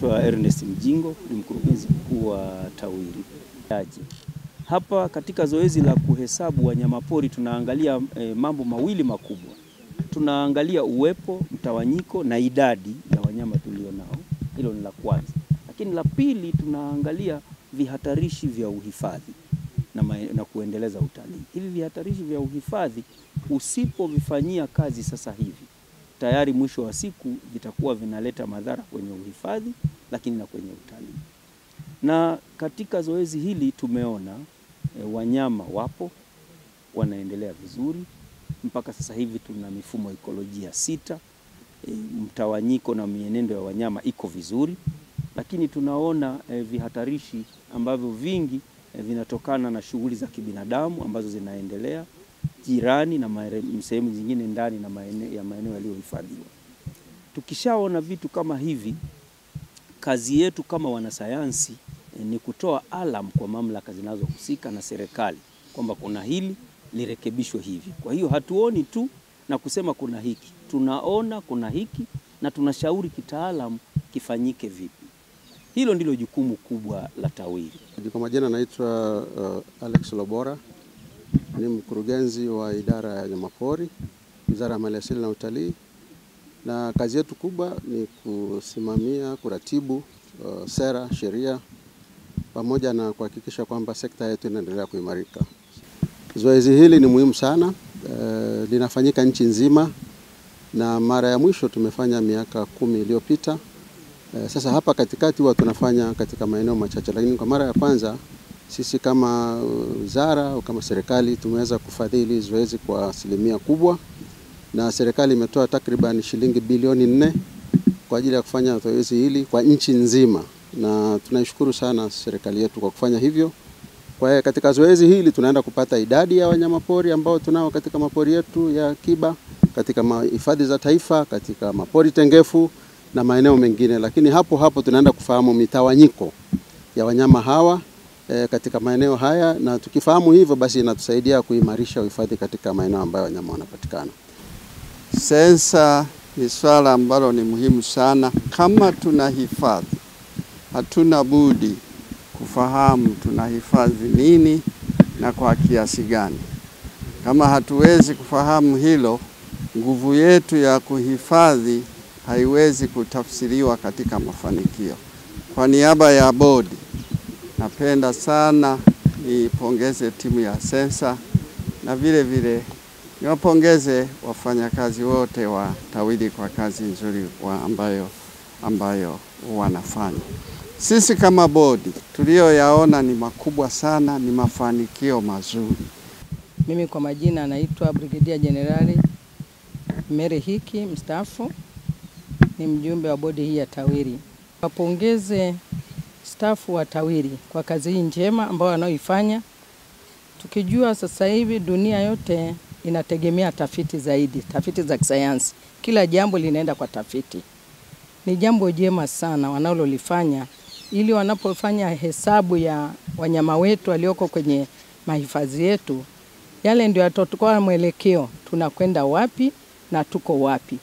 naitwa Ernest Mjingo, ni mkurugenzi mkuu wa TAWIRI. Hapa katika zoezi la kuhesabu wanyamapori tunaangalia mambo mawili makubwa. Tunaangalia uwepo, mtawanyiko na idadi ya wanyama tulionao. Hilo ni la kwanza. Lakini la pili tunaangalia vihatarishi vya uhifadhi na kuendeleza utalii. Hivi vihatarishi vya uhifadhi usipovifanyia kazi sasa hivi, tayari mwisho wa siku vitakuwa vinaleta madhara kwenye uhifadhi lakini na kwenye utalii. Na katika zoezi hili tumeona wanyama wapo wanaendelea vizuri. Mpaka sasa hivi tuna mifumo ekolojia 6, mtawanyiko na mienendo ya wanyama iko vizuri, lakini tunaona vihatarishi ambavyo vingi vinatokana na shughuli za kibinadamu ambazo zinaendelea jirani na sehemu zingine ndani na maeneo yaliyohifadhiwa. Tukishaona vitu kama hivi, kazi yetu kama wanasayansi ni kutoa alam kwa mamlaka zinazohusika na serikali kwamba kuna hili lirekebishwe hivi. Kwa hiyo hatuoni tu na kusema kuna hiki, tunaona kuna hiki na tunashauri kitaalamu kifanyike vipi. Hilo ndilo jukumu kubwa la TAWIRI. Kwa majina naitwa Alex Lobora, ni mkurugenzi wa idara ya wanyamapori, Wizara ya Maliasili na Utalii, na kazi yetu kubwa ni kusimamia, kuratibu sera, sheria pamoja na kuhakikisha kwamba sekta yetu inaendelea kuimarika. Zoezi hili ni muhimu sana, linafanyika nchi nzima na mara ya mwisho tumefanya miaka 10 iliyopita. Sasa hapa katikati huwa tunafanya katika maeneo machache, lakini kwa mara ya kwanza sisi kama wizara au kama serikali tumeweza kufadhili zoezi kwa asilimia kubwa, na serikali imetoa takriban shilingi bilioni 4 kwa ajili ya kufanya zoezi hili kwa nchi nzima, na tunaishukuru sana serikali yetu kwa kufanya hivyo. Kwa hiyo katika zoezi hili tunaenda kupata idadi ya wanyamapori ambao tunao katika mapori yetu ya akiba, katika hifadhi za taifa, katika mapori tengefu na maeneo mengine, lakini hapo tunaenda kufahamu mitawanyiko ya wanyama hawa katika maeneo haya, na tukifahamu hivyo basi inatusaidia kuimarisha uhifadhi katika maeneo ambayo wanyama wanapatikana. Sensa ni swala ambalo ni muhimu sana. Kama tunahifadhi, hatuna budi kufahamu tunahifadhi nini na kwa kiasi gani. Kama hatuwezi kufahamu hilo, nguvu yetu ya kuhifadhi haiwezi kutafsiriwa katika mafanikio. Kwa niaba ya bodi, napenda sana nipongeze timu ya sensa na vile vile niwapongeze wafanyakazi wote wa TAWIRI kwa kazi nzuri ambayo wanafanya. Sisi kama bodi tulioyaona ni makubwa sana, ni mafanikio mazuri. Mimi kwa majina naitwa Brigedia Generali Mary Hiki mstaafu, ni mjumbe wa bodi hii ya TAWIRI. Wapongeze stafu wa TAWIRI kwa kazi hii njema ambayo wanaoifanya. Tukijua sasa hivi dunia yote inategemea tafiti zaidi, tafiti za kisayansi. Kila jambo linaenda kwa tafiti. Ni jambo jema sana wanalolifanya, ili wanapofanya hesabu ya wanyama wetu walioko kwenye mahifadhi yetu, yale ndio yatatoa mwelekeo tunakwenda wapi na tuko wapi.